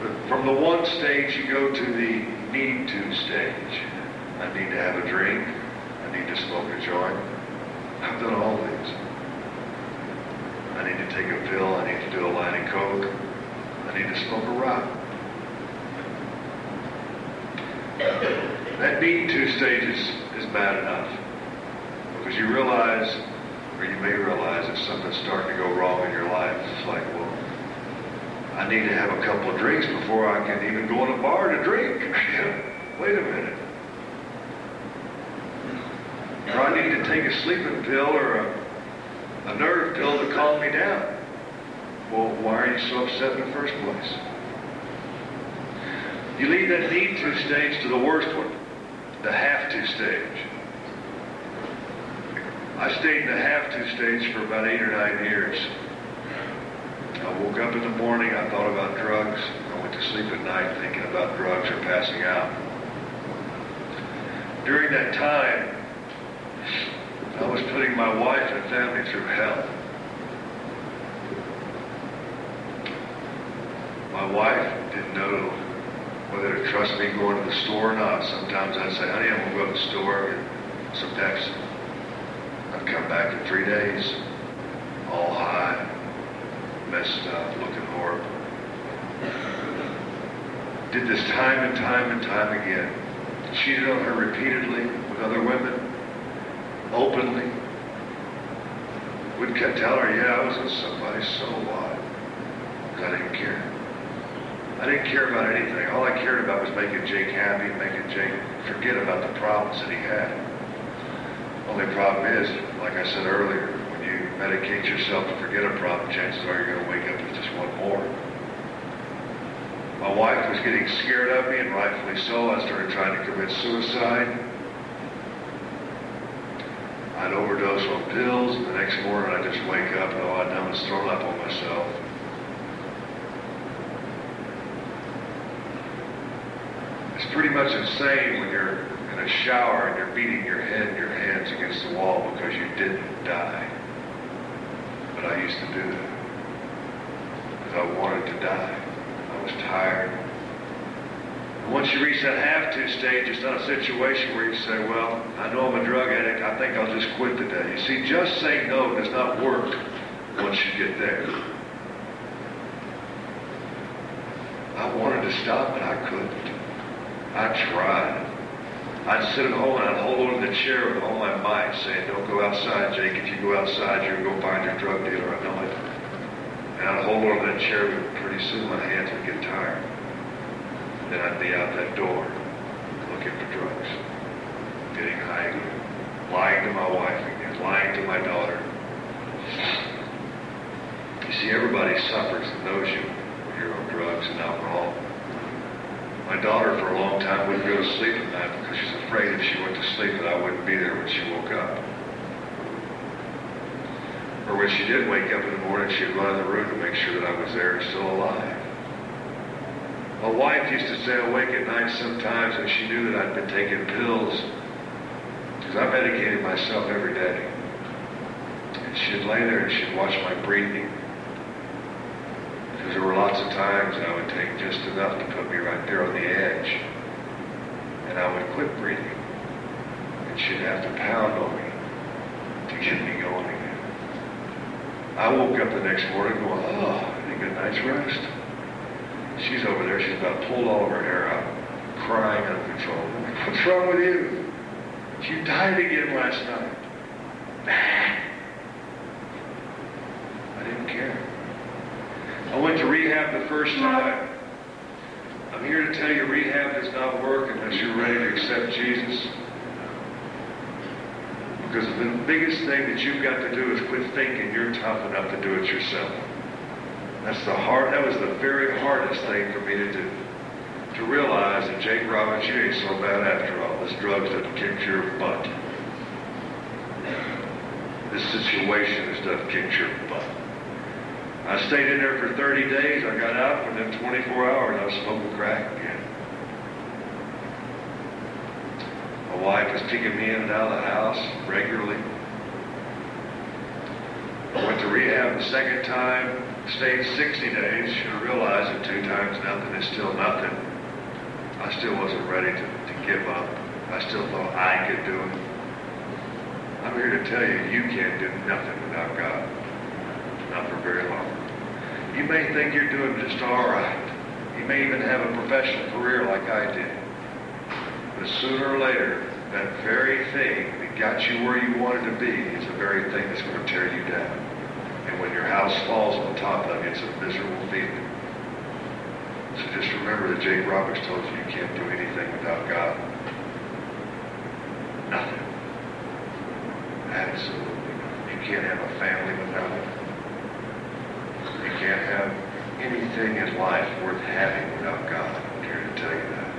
But from the want stage, you go to the need to stage. I need to have a drink. I need to smoke a joint. I've done all these. I need to take a pill. I need to do a line of coke. I need to smoke a rock. That beating 2 stages is bad enough. Because you realize, or you may realize, that something's starting to go wrong in your life. It's like, well, I need to have a couple of drinks before I can even go in a bar to drink. Wait a minute. Or I need to take a sleeping pill or a nerve pill to calm me down. Well, why are you so upset in the first place? You leave that need to stage to the worst one, the have to stage. I stayed in the have to stage for about 8 or 9 years. I woke up in the morning, I thought about drugs. I went to sleep at night thinking about drugs or passing out. During that time, I was putting my wife and family through hell. My wife didn't know whether to trust me going to the store or not. Sometimes I'd say, honey, I'm going to go to the store and get some Pepsi. I'd come back in 3 days, all high, messed up, looking horrible. Did this time and time and time again. Cheated on her repeatedly with other women, openly. Would tell her, yeah, I was with somebody, so what? Because I didn't care. I didn't care about anything. All I cared about was making Jake happy, making Jake forget about the problems that he had. Only problem is, like I said earlier, when you medicate yourself to forget a problem, chances are you're going to wake up with just one more. My wife was getting scared of me, and rightfully so. I started trying to commit suicide. I'd overdose on pills, and the next morning I'd just wake up and all I'd done was thrown up on myself. It's pretty much insane when you're in a shower and you're beating your head and your hands against the wall because you didn't die. But I used to do that. Because I wanted to die. I was tired. And once you reach that have-to stage, it's not a situation where you say, well, I know I'm a drug addict, I think I'll just quit today. You see, just saying no does not work once you get there. I wanted to stop, but I couldn't. I tried. I'd sit at home and I'd hold on to the chair with all my might, saying, don't go outside, Jake. If you go outside, you're going to go find your drug dealer. I know it. And I'd hold on to that chair, but pretty soon my hands would get tired. Then I'd be out that door, looking for drugs, getting high again, lying to my wife again, lying to my daughter. You see, everybody suffers and knows you when you're on drugs and alcohol. My daughter, for a long time, wouldn't go to sleep at night because she's afraid if she went to sleep that I wouldn't be there when she woke up. Or when she did wake up in the morning, she'd run in the room to make sure that I was there and still alive. My wife used to stay awake at night sometimes, and she knew that I'd been taking pills because I medicated myself every day. And she'd lay there and she'd watch my breathing. Because there were lots of times that I would take just enough to put me right there on the edge. And I would quit breathing. And she'd have to pound on me to get me going again. I woke up the next morning going, oh, I didn't get a night's rest. She's over there, she's about pulled all of her hair out, crying out of control. What's wrong with you? You died again last night. I didn't care. I went to rehab the first time. I'm here to tell you rehab does not work unless you're ready to accept Jesus. Because the biggest thing that you've got to do is quit thinking you're tough enough to do it yourself. That was the very hardest thing for me to do. To realize that, Jake Robbins, you ain't so bad after all. This drug doesn't kick your butt. This situation has done kicked your butt. I stayed in there for 30 days. I got out within 24 hours. I was smoking crack again. My wife was taking me in and out of the house regularly. I went to rehab the second time. Stayed 60 days. Should have realized that 2 times nothing is still nothing. I still wasn't ready to give up. I still thought I could do it. I'm here to tell you, you can't do nothing without God. Not for very long. You may think you're doing just all right. You may even have a professional career like I did. But sooner or later, that very thing that got you where you wanted to be is the very thing that's going to tear you down. And when your house falls on top of you, it's a miserable feeling. So just remember that Jake Roberts told you you can't do anything without God. Nothing. Absolutely nothing. You can't have a family without it. You can't have anything in life worth having without God. I'm here to tell you that.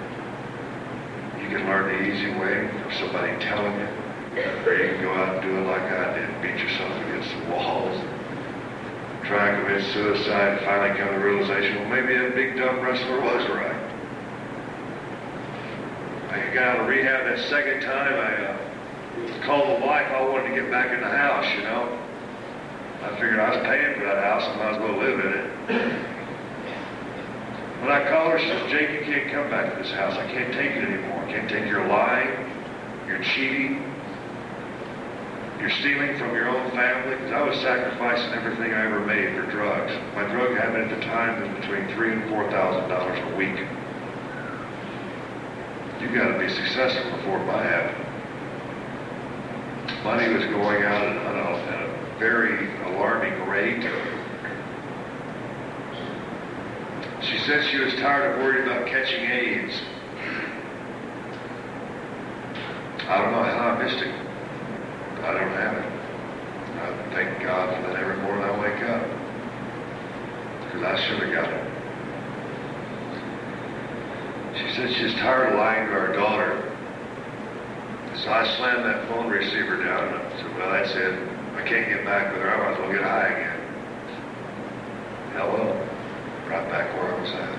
You can learn the easy way from somebody telling you, or you can go out and do it like I did, beat yourself against the walls, try and commit suicide, and finally come to the realization, well, maybe that big dumb wrestler was right. I got out of rehab that second time. I called the wife. I wanted to get back in the house, you know. I figured I was paying for that house. I might as well live in it. When I called her, she said, Jake, you can't come back to this house. I can't take it anymore. I can't take your lying, your cheating, your stealing from your own family. Because I was sacrificing everything I ever made for drugs. My drug habit at the time was between $3,000 and $4,000 a week. You've got to be successful before it might happen. Money was going out at a very alarming rate. She said she was tired of worrying about catching AIDS. I don't know how I missed it. I don't have it. I thank God for that every morning I wake up. Because I should have got it. She said she was tired of lying to our daughter. So I slammed that phone receiver down and I said, well, that's it. I can't get back with her. I might as well get high again. Hello. Right back where I was at.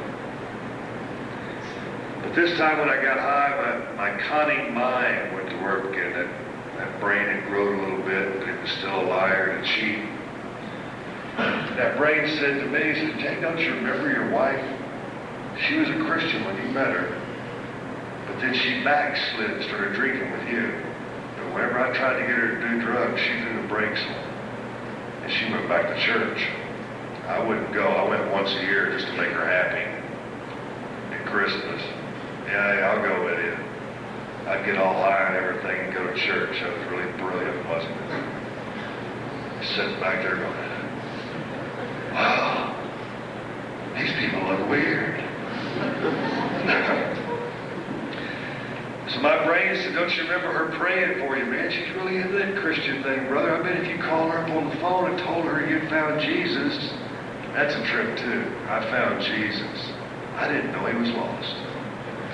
But this time when I got high, my cunning mind went to work again. That brain had grown a little bit, but it was still a liar and a cheat. That brain said to me, he said, Jake, don't you remember your wife? She was a Christian when you met her. But then she backslid and started drinking with you. But whenever I tried to get her to do drugs, she threw the brakes on. And she went back to church. I wouldn't go. I went once a year just to make her happy. At Christmas. Yeah, I'll go with you. I'd get all high on everything and go to church. That was really brilliant, wasn't it? Sitting back there going, wow, these people look weird. So my brain said, don't you remember her praying for you, man? She's really into that Christian thing, brother. I bet if you called her up on the phone and told her you'd found Jesus, that's a trip too. I found Jesus. I didn't know he was lost.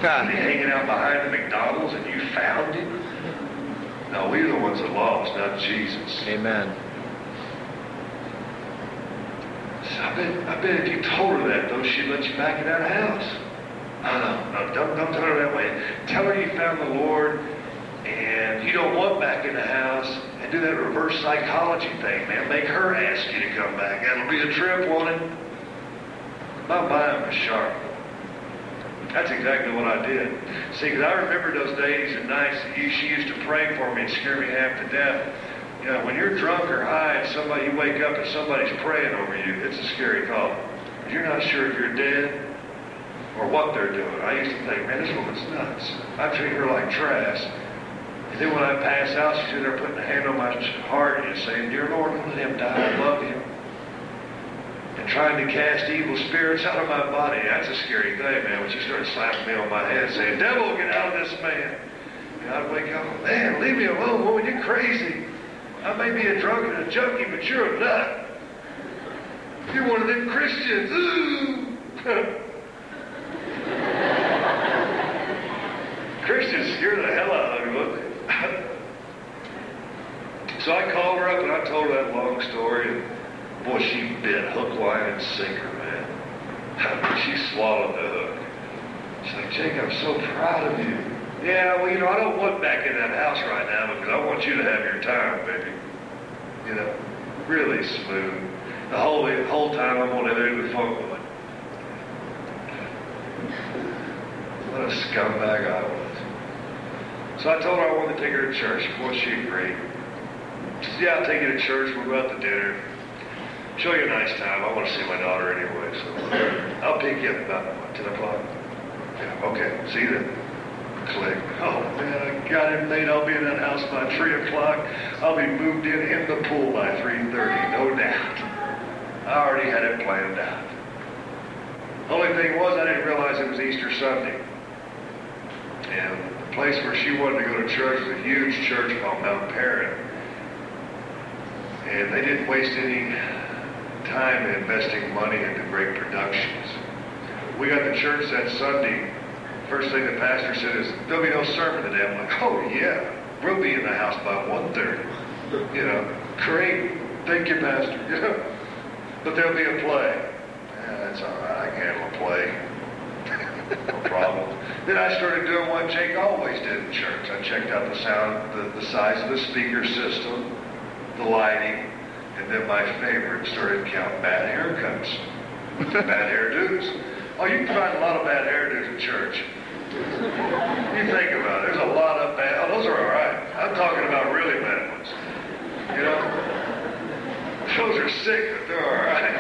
Was he hanging out behind the McDonald's and you found him? No, we're the ones that lost, not Jesus.
Amen.
So I bet if you told her that, though, she'd let you back in that house. No, don't tell her that way. Tell her you found the Lord and you don't want back in the house, and do that reverse psychology thing, man. Make her ask you to come back. That'll be a trip, won't it? My mind was sharp. That's exactly what I did. See, because I remember those days and nights that she used to pray for me and scare me half to death. You know, when you're drunk or high and you wake up and somebody's praying over you, it's a scary thought. You're not sure if you're dead or what they're doing. I used to think, man, this woman's nuts. I treat her like trash. And then when I pass out, she's in there putting a hand on my heart and saying, dear Lord, don't let him die. I love him. And trying to cast evil spirits out of my body. That's a scary thing, man. When she started slapping me on my head saying, devil, get out of this man. And I'd wake up, man, leave me alone, woman, you're crazy. I may be a drunk and a junkie, but you're a nut. You're one of them Christians. Ooh. Christians scared the hell out of me, wouldn't they? So I called her up and I told her that long story. And boy, she bit hook, line, and sinker, man. She swallowed the hook. She's like, Jake, I'm so proud of you. Yeah, well, you know, I don't want back in that house right now because I want you to have your time, baby. You know, really smooth. The whole time I'm on the other end of the phone going, what a scumbag I was. So I told her I wanted to take her to church. Boy, she agreed. She said, yeah, I'll take you to church. We'll go out to dinner. Show you a nice time. I want to see my daughter anyway, so I'll pick you up about 10 o'clock. Yeah, okay. See you then. click. Oh man, I got it made. I'll be in that house by 3 o'clock. I'll be moved in the pool by 3:30, no doubt. I already had it planned out. Only thing was, I didn't realize it was Easter Sunday. And the place where she wanted to go to church was a huge church called Mount Perrin. And they didn't waste any time investing money into great productions. We got to church that Sunday. First thing the pastor said is, there'll be no sermon today. I'm like, oh yeah, we'll be in the house by 1:30. You know, great. Thank you, pastor. You know, but there'll be a play. Yeah, that's all right. I can handle a play. No problem. Then I started doing what Jake always did in church. I checked out the sound, the size of the speaker system, the lighting, and then my favorite, started counting bad haircuts. Bad hairdos. Oh, you can find a lot of bad hairdos in church. You think about it. There's a lot of bad. Oh, those are all right. I'm talking about really bad ones. You know? Those are sick, but they're all right.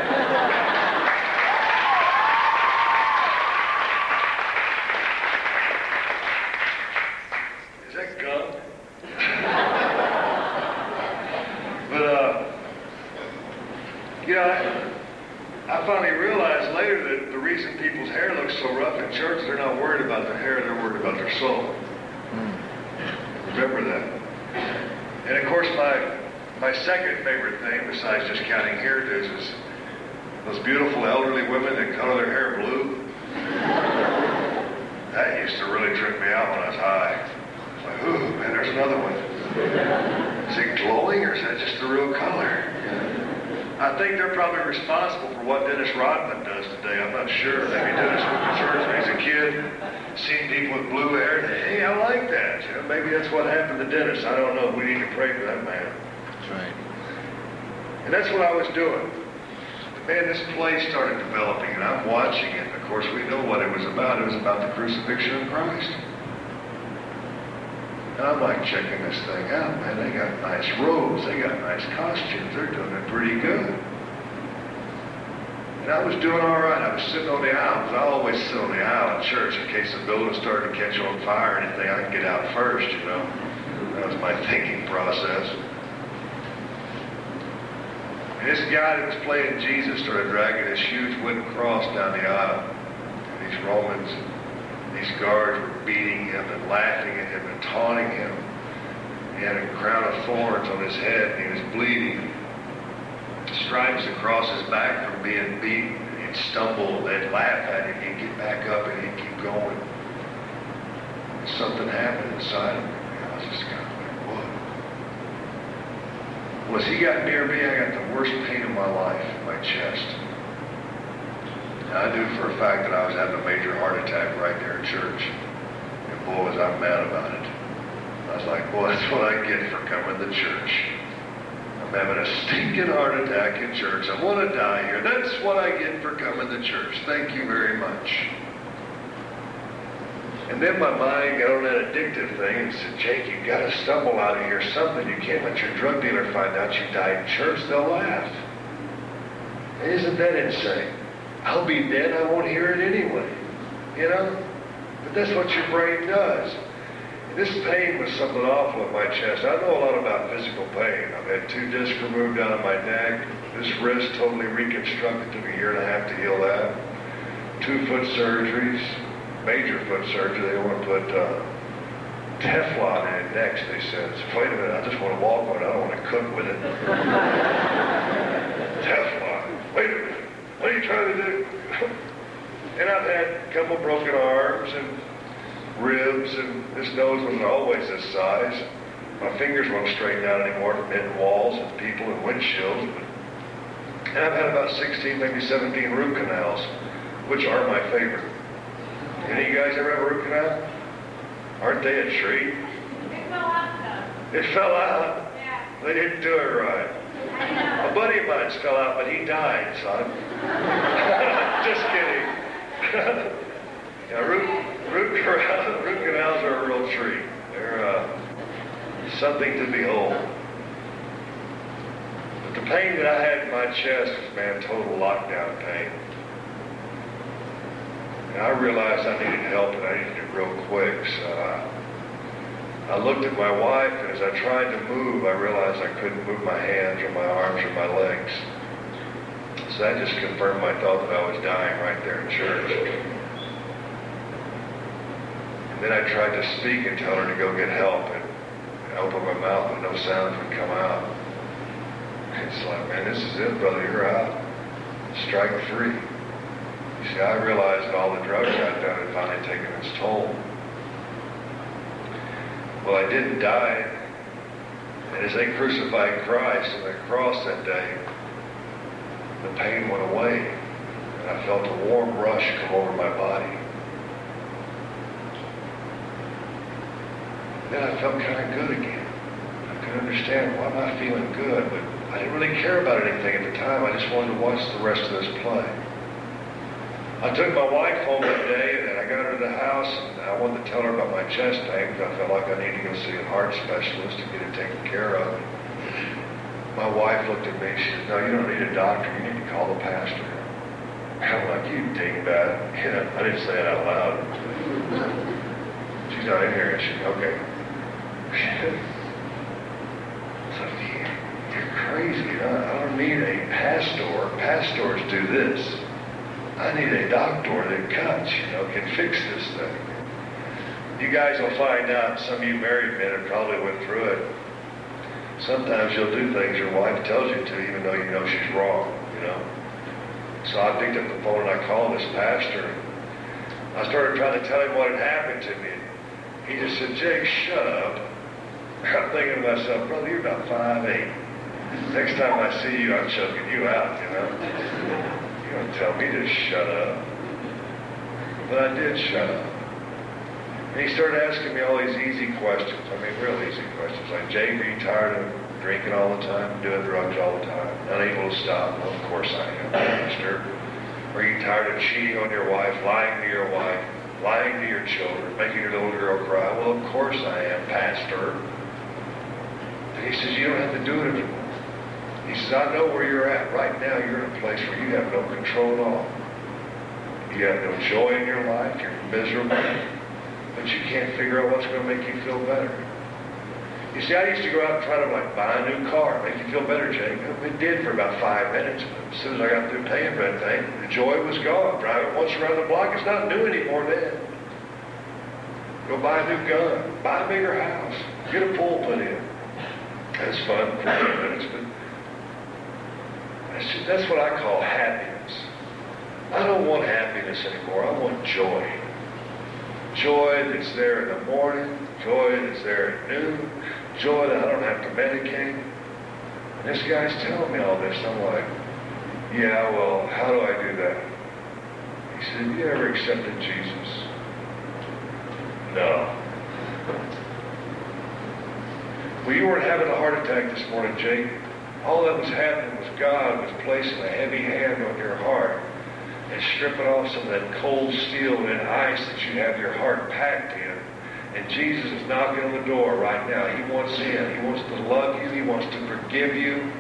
Is that gum? But, you know, I finally realized later that the reason people's hair looks so rough in church, they're not worried about their hair, they're worried about their soul. Remember that. And of course, my second favorite thing, besides just counting hairdos, is those beautiful elderly women that color their hair blue. That used to really trip me out when I was high. It's like, ooh, man, there's another one. Is it glowing or is that just the real color? I think they're probably responsible for what Dennis Rodman does today. I'm not sure. Maybe Dennis went to church when he was a kid, seen people with blue hair, and hey, I like that. You know, maybe that's what happened to Dennis. I don't know. We need to pray for that man.
That's right.
And that's what I was doing. Man, this play started developing, and I'm watching it. Of course, we know what it was about. It was about the crucifixion of Christ. And I'm like checking this thing out, man. They got nice robes. They got nice costumes. They're doing it pretty good. And I was doing all right. I was sitting on the aisle, because I always sit on the aisle in church in case the building started to catch on fire or anything. I can get out first, you know. That was my thinking process. And this guy that was playing Jesus started dragging this huge wooden cross down the aisle. And these Romans, these guards were beating him and laughing at him and taunting him. He had a crown of thorns on his head and he was bleeding. Stripes across his back from being beaten. He'd stumble, they'd laugh at him, he'd get back up and he'd keep going. And something happened inside of me. I was just kind of like, what? Well, as he got near me, I got the worst pain of my life in my chest. I knew for a fact that I was having a major heart attack right there in church. And boy, was I mad about it. I was like, boy, that's what I get for coming to church. I'm having a stinking heart attack in church. I want to die here. That's what I get for coming to church. Thank you very much. And then my mind got on that addictive thing and said, Jake, you've got to stumble out of here something. You can't let your drug dealer find out you died in church. They'll laugh. Isn't that insane? I'll be dead, I won't hear it anyway. You know? But that's what your brain does. And this pain was something awful in my chest. I know a lot about physical pain. I've had 2 discs removed out of my neck. This wrist totally reconstructed. Took a year and a half to heal that. 2 foot surgeries. Major foot surgery. They want to put Teflon in it next, they said. So, wait a minute, I just want to walk on it. I don't want to cook with it. Teflon. Wait a minute. What are you trying to do? And I've had a couple broken arms and ribs, and this nose wasn't always this size. My fingers won't straighten out anymore from hitting walls and people and windshields. And I've had about 16, maybe 17 root canals, which are my favorite. Any of you guys ever have a root canal? Aren't they a treat?
It fell out, though.
It fell out?
Yeah.
They didn't do it right. A buddy of mine's fell out, but he died, son. Just kidding. Yeah, root canals are a real treat. They're something to behold. But the pain that I had in my chest was, man, total lockdown pain. And I realized I needed help and I needed to real quick. So I looked at my wife, and as I tried to move, I realized I couldn't move my hands or my arms or my legs. So that just confirmed my thought that I was dying right there in church. And then I tried to speak and tell her to go get help, and I opened my mouth, but no sound would come out. It's like, man, this is it, brother. You're out. Strike three. You see, I realized that all the drugs I'd done had finally taken its toll. Well, I didn't die. And as they crucified Christ on the cross that day, the pain went away. And I felt a warm rush come over my body. Then I felt kind of good again. I could understand, why am I feeling good? But I didn't really care about anything at the time. I just wanted to watch the rest of this play. I took my wife home that day, and I got her to the house, and I wanted to tell her about my chest pain because I felt like I needed to go see a heart specialist to get it taken care of. My wife looked at me. She said, "No, you don't need a doctor. You need to call the pastor." I'm like, "You dingbat." You know, I didn't say it out loud. She's not in here, is she? Okay. It's like, you're crazy. I don't need a pastor. Pastors do this. I need a doctor that cuts, can fix this thing. You guys will find out, some of you married men have probably went through it. Sometimes you'll do things your wife tells you to, even though you know she's wrong, So I picked up the phone and I called this pastor. I started trying to tell him what had happened to me. He just said, "Jake, shut up." I'm thinking to myself, "Brother, you're about 5'8". Next time I see you, I'm choking you out, You don't tell me to shut up. But I did shut up. And he started asking me all these easy questions. I mean, real easy questions. Like, "Jake, are you tired of drinking all the time, doing drugs all the time, unable to stop?" "Well, of course I am, Pastor." "Are you tired of cheating on your wife, lying to your wife, lying to your children, making your little girl cry?" "Well, of course I am, Pastor." And he says, "You don't have to do it anymore." He says, "I know where you're at. Right now, you're in a place where you have no control at all. You have no joy in your life. You're miserable. But you can't figure out what's going to make you feel better." You see, I used to go out and try to buy a new car. Make you feel better, Jake. It did for about 5 minutes. But as soon as I got through paying for that thing, the joy was gone. Drive it once around the block, it's not new anymore then. Go buy a new gun. Buy a bigger house. Get a pool put in. That's fun for 5 minutes, but that's what I call happiness. I don't want happiness anymore. I want joy. Joy that's there in the morning. Joy that's there at noon. Joy that I don't have to medicate. And this guy's telling me all this. I'm like, "Yeah, well, how do I do that?" He said, "You ever accepted Jesus?" "No." "Well, you weren't having a heart attack this morning, Jake. All that was happening was God was placing a heavy hand on your heart and stripping off some of that cold steel and ice that you have your heart packed in. And Jesus is knocking on the door right now. He wants in. He wants to love you. He wants to forgive you.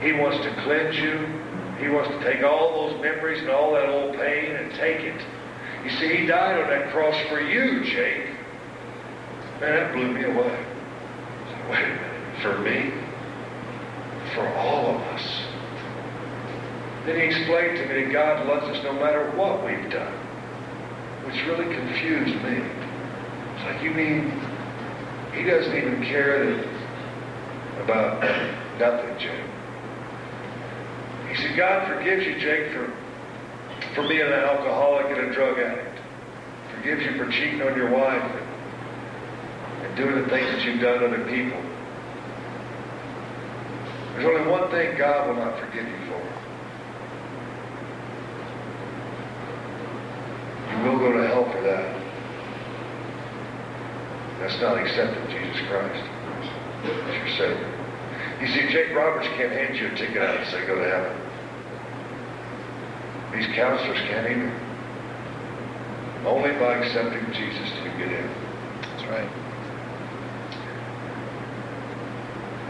He wants to cleanse you. He wants to take all those memories and all that old pain and take it. You see, He died on that cross for you, Jake." Man, that blew me away. I said, "Wait a minute. For me? For all of us?" Then he explained to me that God loves us no matter what we've done, which really confused me. It's like, you mean He doesn't even care about nothing, Jake? He said, "God forgives you, Jake, for being an alcoholic and a drug addict. Forgives you for cheating on your wife and doing the things that you've done to other people. There's only one thing God will not forgive you for. You will go to hell for that. That's not accepting Jesus Christ as your Savior." You see, Jake Roberts can't hand you a ticket out and say, "Go to heaven." These counselors can't either. Only by accepting Jesus do you get in.
That's right.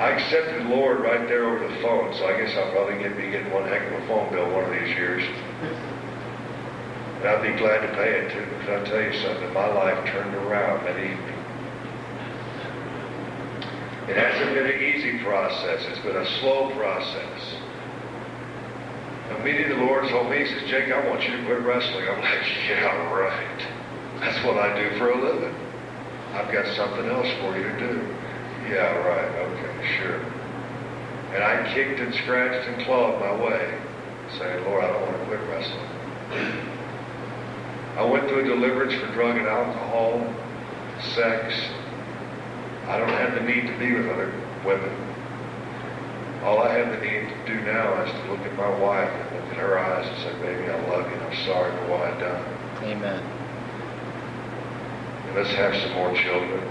I accepted the Lord right there over the phone, so I guess I'll probably be getting one heck of a phone bill one of these years. And I'd be glad to pay it too, because I'll tell you something, my life turned around that evening. It hasn't been an easy process. It's been a slow process. Immediately the Lord told me, He says, Jake, I want you to quit wrestling. I'm like, yeah, right. That's what I do for a living. I've got something else for you to do. Yeah, right. Okay, sure. And I kicked and scratched and clawed my way, saying, Lord, I don't want to quit wrestling. I went through a deliverance for drug and alcohol, sex. I don't have the need to be with other women. All I have the need to do now is to look at my wife and look at her eyes and say, baby, I love you and I'm sorry for what I've done.
Amen.
And let's have some more children.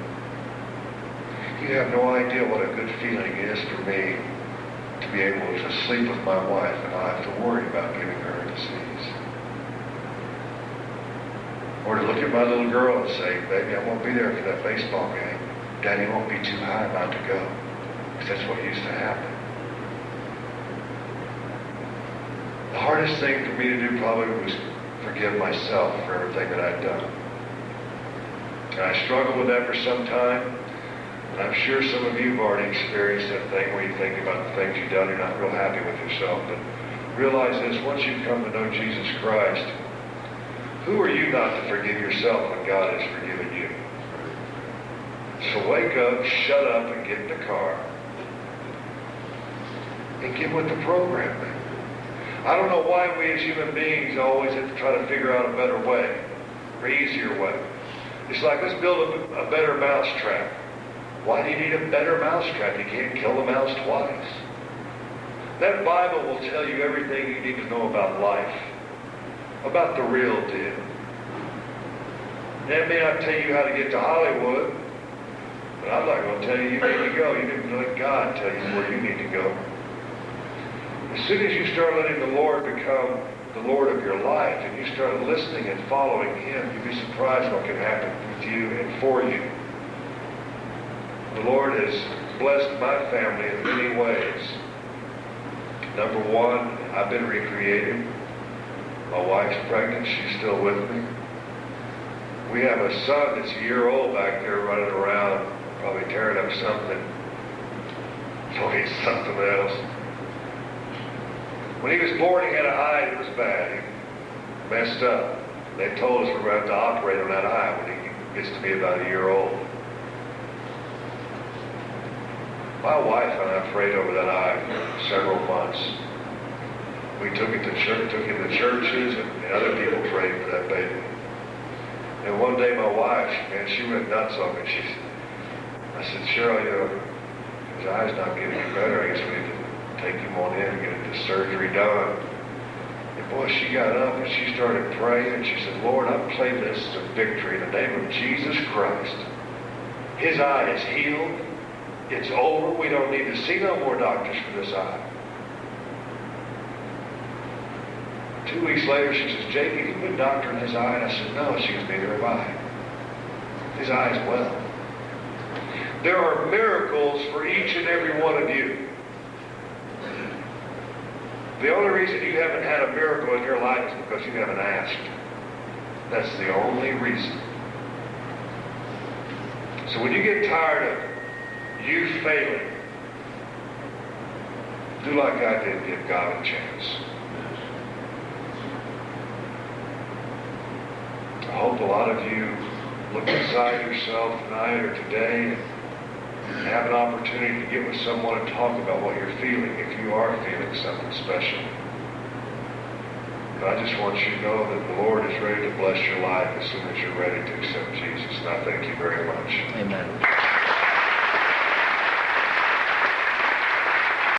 You have no idea what a good feeling it is for me to be able to sleep with my wife and not have to worry about giving her a disease. Or to look at my little girl and say, baby, I won't be there for that baseball game. Daddy won't be too high not to go. Because that's what used to happen. The hardest thing for me to do probably was forgive myself for everything that I'd done. And I struggled with that for some time. And I'm sure some of you have already experienced that thing where you think about the things you've done, you're not real happy with yourself. But realize this, once you come to know Jesus Christ, who are you not to forgive yourself when God has forgiven you? So wake up, shut up, and get in the car. And get with the program, man. I don't know why we as human beings always have to try to figure out a better way, or easier way. It's like, let's build a better mousetrap. Why do you need a better mousetrap? You can't kill the mouse twice. That Bible will tell you everything you need to know about life, about the real deal. That may not tell you how to get to Hollywood, but I'm not going to tell you you need to go. You need to let God tell you where you need to go. As soon as you start letting the Lord become the Lord of your life, and you start listening and following Him, you'll be surprised what can happen with you and for you. The Lord has blessed my family in many ways. Number one, I've been recreated. My wife's pregnant. She's still with me. We have a son that's a year old back there running around, probably tearing up something. So he's something else. When he was born, he had an eye that was bad. He messed up. They told us we're going to have to operate on that eye when he gets to be about a year old. My wife and I prayed over that eye for several months. We took it to church, took him to churches, and other people prayed for that baby. And one day my wife, man, she went nuts on me. I said, Cheryl, you know, his eye's not getting any better. I guess we need to take him on in and get the surgery done. And boy, she got up and she started praying, and she said, Lord, I claim this as a victory in the name of Jesus Christ. His eye is healed. It's over. We don't need to see no more doctors for this eye. 2 weeks later, she says, Jake, have you been doctoring his eye? And I said, no. She goes, neither have I. His eye is well. There are miracles for each and every one of you. The only reason you haven't had a miracle in your life is because you haven't asked. That's the only reason. So when you get tired of you failing, do like I did, give God a chance. I hope a lot of you look inside yourself tonight or today and have an opportunity to get with someone and talk about what you're feeling, if you are feeling something special. But I just want you to know that the Lord is ready to bless your life as soon as you're ready to accept Jesus. And I thank you very much.
Amen.